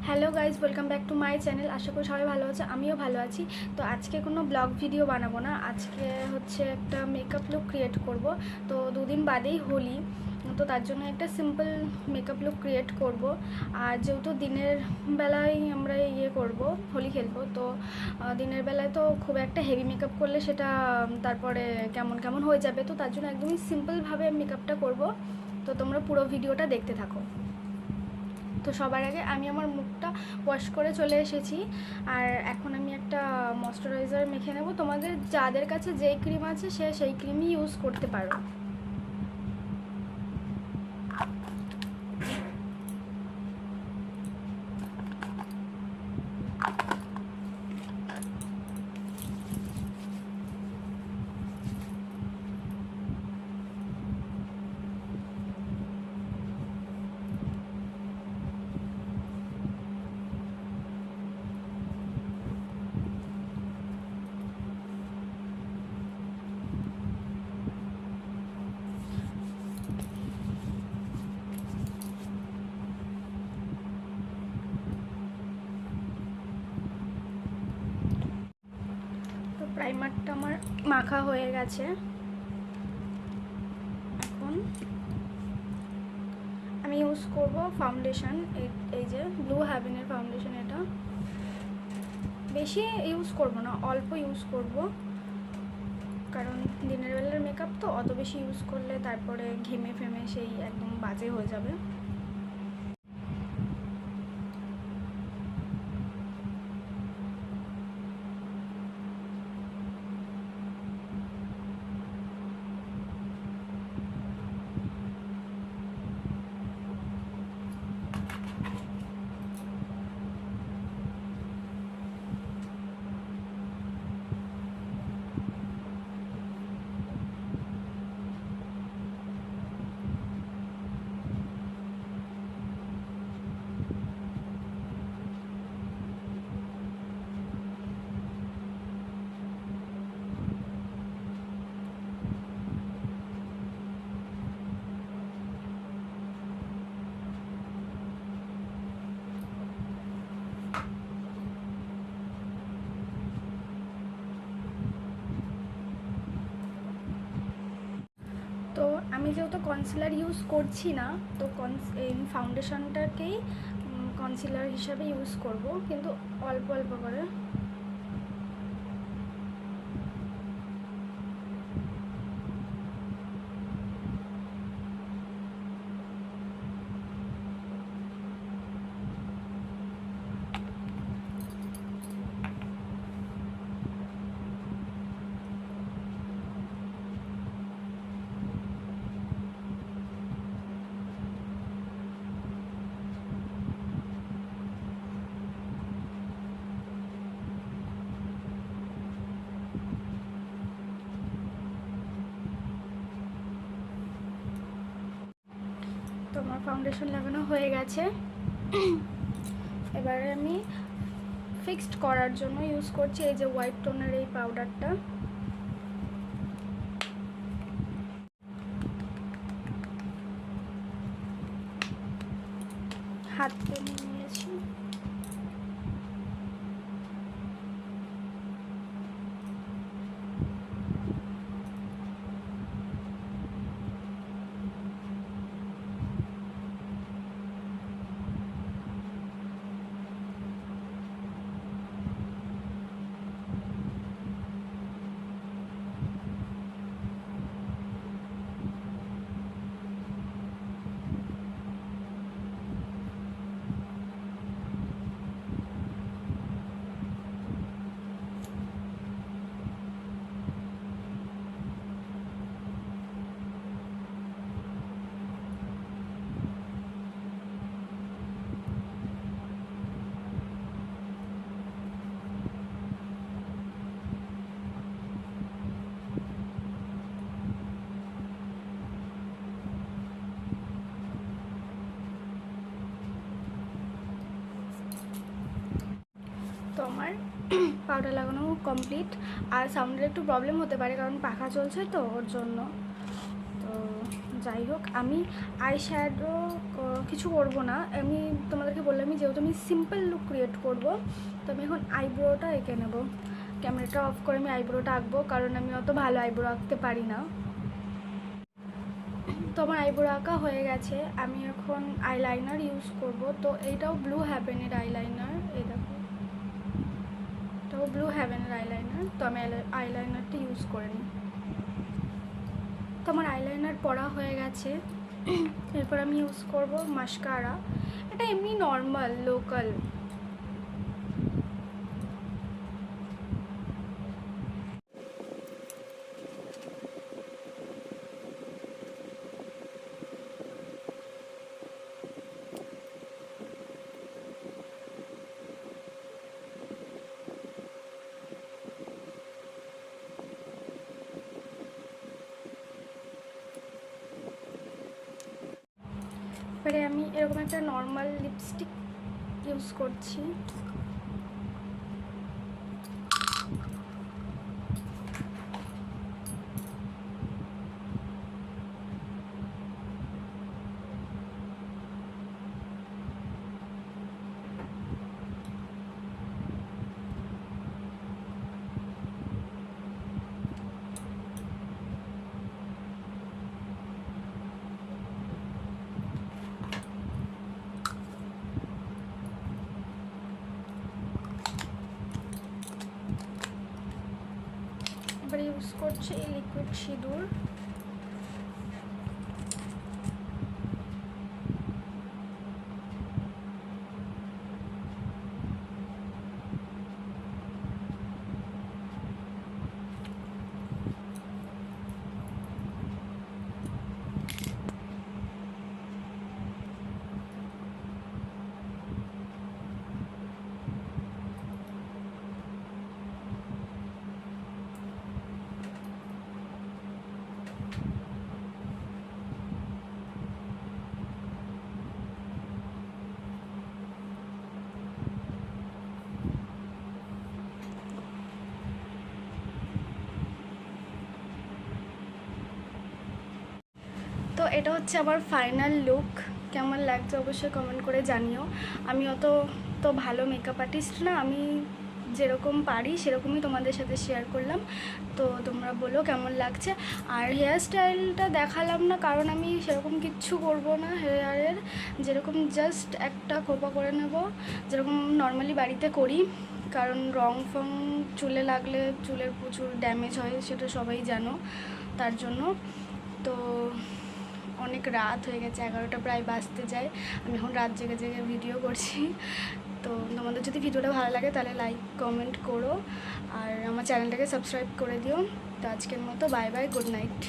Hello guys, welcome back to my channel. আশা করি সবাই ভালো আছে, আমিও ভালো আছি। তো আজকে কোনো ব্লগ ভিডিও বানাবো না, আজকে হচ্ছে একটা মেকআপ লুক ক্রিয়েট করব। তো দুদিন বাদেই হোলি, তো তার জন্য একটা সিম্পল মেকআপ লুক ক্রিয়েট করব। আর যেহেতু দিনের বেলায় আমরা করব, হোলি খেলবো, তো দিনের বেলায় তো খুব একটা হেভি মেকআপ করলে সেটা তারপরে কেমন কেমন হয়ে যাবে, তো তার জন্য একদমই সিম্পলভাবে মেকআপটা করব। তো তোমরা পুরো ভিডিওটা দেখতে থাকো। তো সবার আগে আমি আমার মুখটা ওয়াশ করে চলে এসেছি, আর এখন আমি একটা ময়শ্চারাইজার মেখে নেব। তোমাদের যাদের কাছে যেই ক্রিম আছে সে সেই ক্রিমই ইউজ করতে পারো। তো প্রাইমারটা আমার মাখা হয়ে গেছে। এখন আমি ইউজ করব ফাউন্ডেশন, এই যে ব্লু হেভেনের ফাউন্ডেশন। এটা বেশি ইউজ করব না, অল্প ইউজ করব, কারণ দিনের বেলার মেকআপ তো অত বেশি ইউজ করলে তারপরে ঘেমে ফেমে সেই একদম বাজে হয়ে যাবে। তো আমি যেহেতু কনসিলার ইউজ করছি না, তো এই ফাউন্ডেশনটাকেই কনসিলার হিসাবে ইউজ করব, কিন্তু অল্প অল্প করে। তো আমার ফাউন্ডেশন লাগানো হয়ে গেছে। এবারে আমি ফিক্সড করার জন্য ইউজ করছি এই যে হোয়াইট টোনের এই পাউডারটা। হাতে নিয়েছি। তো আমার পাউডার লাগানো কমপ্লিট। আর সাউন্ডের একটু প্রবলেম হতে পারে কারণ পাখা চলছে তো ওর জন্য। তো তো যাই হোক, আমি আই শ্যাডো কিছু করব না। আমি তোমাদেরকে বললামই, যেহেতু আমি সিম্পল লুক ক্রিয়েট করব, তো আমি এখন আইব্রোটা এঁকে নেব। ক্যামেরাটা অফ করে আমি আইব্রোটা আঁকবো, কারণ আমি অত ভালো আইব্রো আঁকতে পারি না। তো আমার আইব্রো আঁকা হয়ে গেছে। আমি এখন আইলাইনার ইউজ করব। তো এইটাও ব্লু হ্যাভেনের আইলাইনার, এই দেখো, এটাও ব্লু হ্যাভেনের আইলাইনার। তো আমি আইলাইনারটা ইউজ করে নিই। তো আমার আইলাইনার পরা হয়ে গেছে। এরপর আমি ইউজ করব মাস্কারা। এটা এমনি নর্মাল লোকাল। এবারে আমি এরকম একটা নর্মাল লিপস্টিক ইউজ করছি। এবারে ইউজ করছি এই লিকুইড সিঁদুর। তো এটা হচ্ছে আমার ফাইনাল লুক। কেমন লাগছে অবশ্যই কমেন্ট করে জানিও। আমি অত তো ভালো মেকআপ আর্টিস্ট না, আমি যেরকম পারি সেরকমই তোমাদের সাথে শেয়ার করলাম। তো তোমরা বলো কেমন লাগছে। আর হেয়ার স্টাইলটা দেখালাম না, কারণ আমি সেরকম কিচ্ছু করব না হেয়ারের। যেরকম জাস্ট একটা খোপা করে নেব, যেরকম নর্মালি বাড়িতে করি। কারণ রং ফং চুলে লাগলে চুলের প্রচুর ড্যামেজ হয়, সেটা সবাই জানো। তার জন্য তো অনেক রাত হয়ে গেছে, 11টা প্রায় বাজতে যায়। আমি এখন রাত জেগে জেগে ভিডিও করছি। তো তোমাদের যদি ভিডিওটা ভালো লাগে তাহলে লাইক কমেন্ট করো, আর আমার চ্যানেলটাকে সাবস্ক্রাইব করে দিও। তো আজকের মতো বাই বাই, গুড নাইট।